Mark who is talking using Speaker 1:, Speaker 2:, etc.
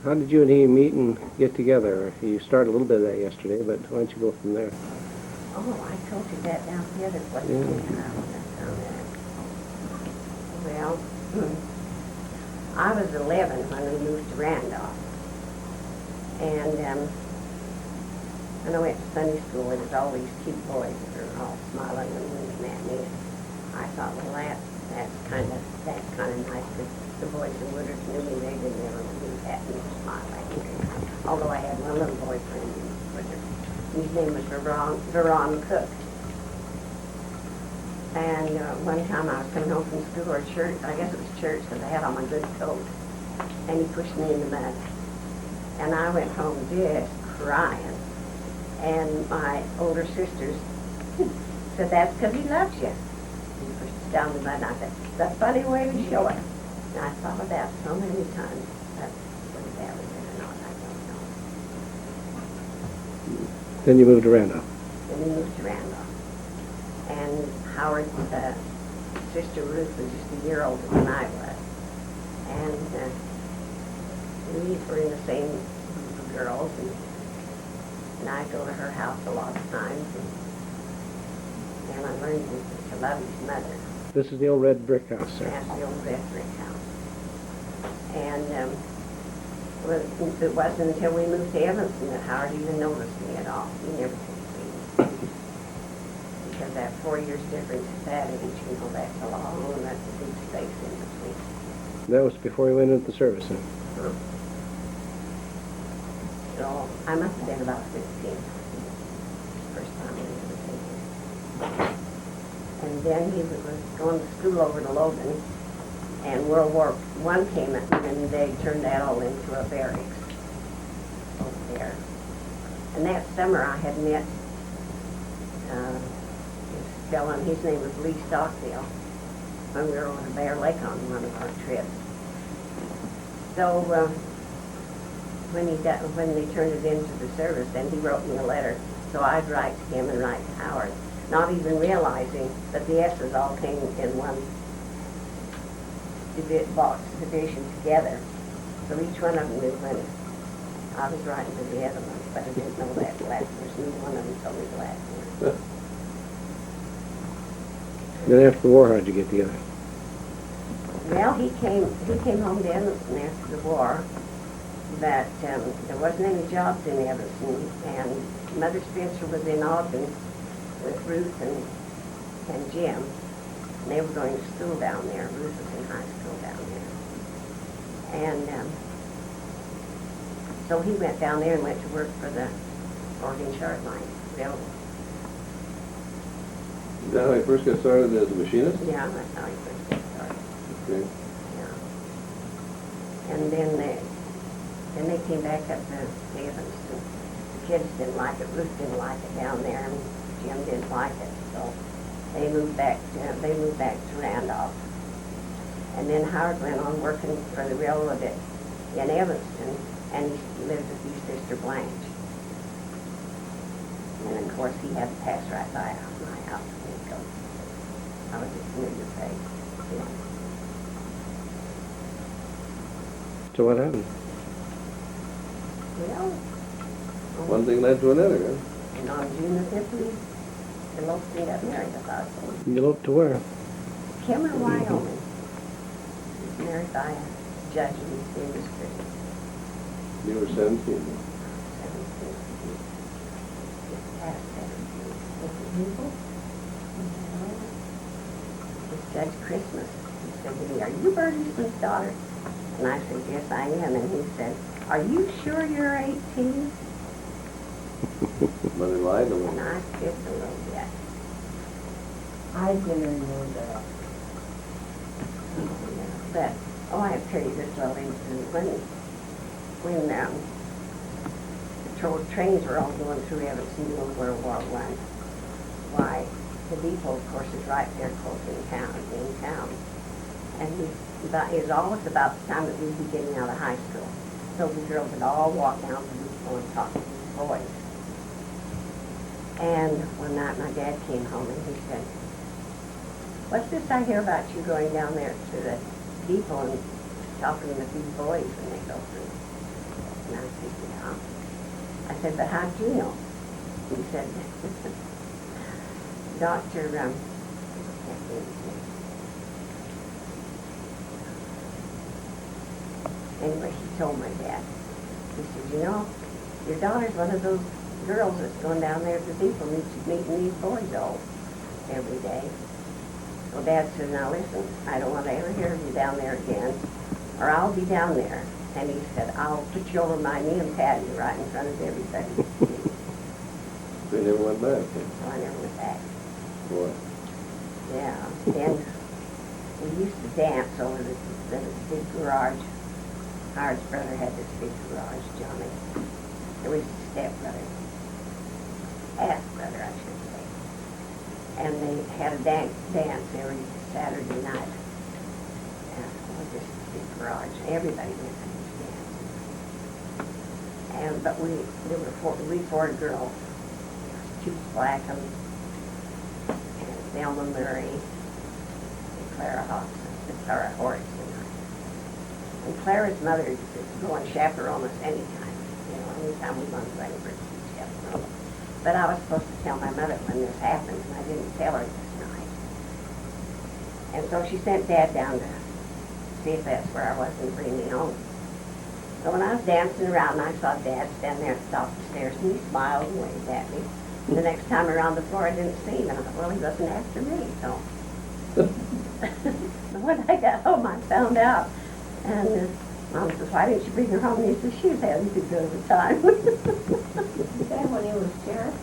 Speaker 1: How did you and he meet and get together? You started a little bit of that yesterday, but why don't you go from there?
Speaker 2: Oh, I told you that down the other place.
Speaker 1: Yeah.
Speaker 2: Well, I was 11 when we moved to Randolph. And when I went to Sunday school, there was all these cute boys that were all smiling and winking at me. I thought, well, that's kind of nice, because the boys in Woodard knew me. They didn't ever look at me or smile at me. Although I had one little boyfriend in Woodard. His name was Veron Cook. And one time I was coming home from school or church, I guess it was church, because I had on my good coat. And he pushed me in the mud. And I went home just crying. And my older sisters said, that's because he loves you. He pushed us down the mud, and I said, the funny way to show it. And I thought of that so many times. But whether that was it or not, I don't know.
Speaker 1: Then you moved to Randolph.
Speaker 2: Then we moved to Randolph. And Howard's sister Ruth was just a year older than I was. And we were in the same group of girls, and I'd go to her house a lot of times, and I learned to love his mother.
Speaker 1: This is the old red brick house, sir.
Speaker 2: That's the old red brick house. And it wasn't until we moved to Evanston that Howard even noticed me at all. He never could see me. Because that 4 years difference at that age, you know, that's a long, that's a big space in between.
Speaker 1: That was before you went into the service, huh?
Speaker 2: So I must have been about 15. First time we ever came here. And then he was going to school over to Logan, and World War I came in, and they turned that all into a barracks over there. And that summer I had met this fellow, and his name was Lee Stockdale, when we were over to Bear Lake on one of our trips. So when they turned it into the service, then he wrote me a letter. So I'd write to him and write to Howard, not even realizing that the S's all came in one box division together. So each one of them knew when I was writing to the other one, but I didn't know that last one. Neither one of them told me the last one.
Speaker 1: Then after the war, how'd you get together?
Speaker 2: Well, he came home to Evanston after the war, but there wasn't any jobs in Evanston, and Mother Spencer was in Ogden with Ruth and Jim, and they were going to school down there. Ruth was in high school down there. And so he went down there and went to work for the Oregon Chart Line Railroad.
Speaker 3: Is that how you first got started as a machinist?
Speaker 2: Yeah, that's how he first got started.
Speaker 3: Okay.
Speaker 2: Yeah. And then they came back up to Evanston. The kids didn't like it. Ruth didn't like it down there, and Jim didn't like it. So they moved back to Randolph. And then Howard went on working for the railroad in Evanston, and he lived with his sister Blanche. And of course he had to pass right by my house. I was just familiar face. Yeah.
Speaker 1: So what happened?
Speaker 2: Well,
Speaker 3: One thing led to another, huh?
Speaker 2: and on June the 5th, we eloped and got married, I thought.
Speaker 1: You eloped to where?
Speaker 2: Kemmer, Wyoming. He was married by a judge, and his name was Christmas.
Speaker 3: You were 17.
Speaker 2: 17. Just past 17. This Judge Christmas, he said to me, "Are you Bertie Smith's daughter?" And I said, "Yes, I am." And he said, "Are you sure you're 18?
Speaker 3: Mother lied to
Speaker 2: And
Speaker 3: me.
Speaker 2: I skipped a little bit.
Speaker 4: I didn't know that.
Speaker 2: But, I have to tell you this little incident. When the trains were all going through Evanston during World War I, why, the depot, of course, is right there close in town. And it was always about the time that we'd be getting out of high school. So the girls would all walk down to the depot and talk to these boys. And one night my dad came home and he said, "What's this I hear about you going down there to the depot and talking with these boys when they go through?" said, but how'd you know? He said, Dr. Can't think of his name. Anyway, he told my dad. He said, you know, your daughter's one of those girls that's going down there to people meeting these boys all every day. So Dad said, now listen, I don't want to ever hear of you down there again, or I'll be down there. And he said, I'll put you over my knee and pat you right in front of everybody.
Speaker 3: They never went back.
Speaker 2: So I never went back.
Speaker 3: Boy.
Speaker 2: Yeah. Then we used to dance over the big garage. Howard's brother had this big garage, Johnny. It was his stepbrother. Half-brother, I should say. And they had a dance every Saturday night. And it was this big garage. Everybody went to these dances. But there were four girls. Juice Blackham, and Thelma Murray, and Clara Hodgson, Clara Horrocks. And Clara's mother used to go and chaperone us anytime, anytime we wanted to anywhere to chaperone. But I was supposed to tell my mother when this happened, and I didn't tell her this night. And so she sent Dad down to see if that's where I was and bring me home. So when I was dancing around, I saw Dad stand there at the top of the stairs, and he smiled and waved at me. The next time around the floor, I didn't see him, and I thought, well, he wasn't after me, so. When I got home, I found out. And Mom says, why didn't you bring her home? And he says, she was having too good of a time.
Speaker 4: Is that when he was sheriff?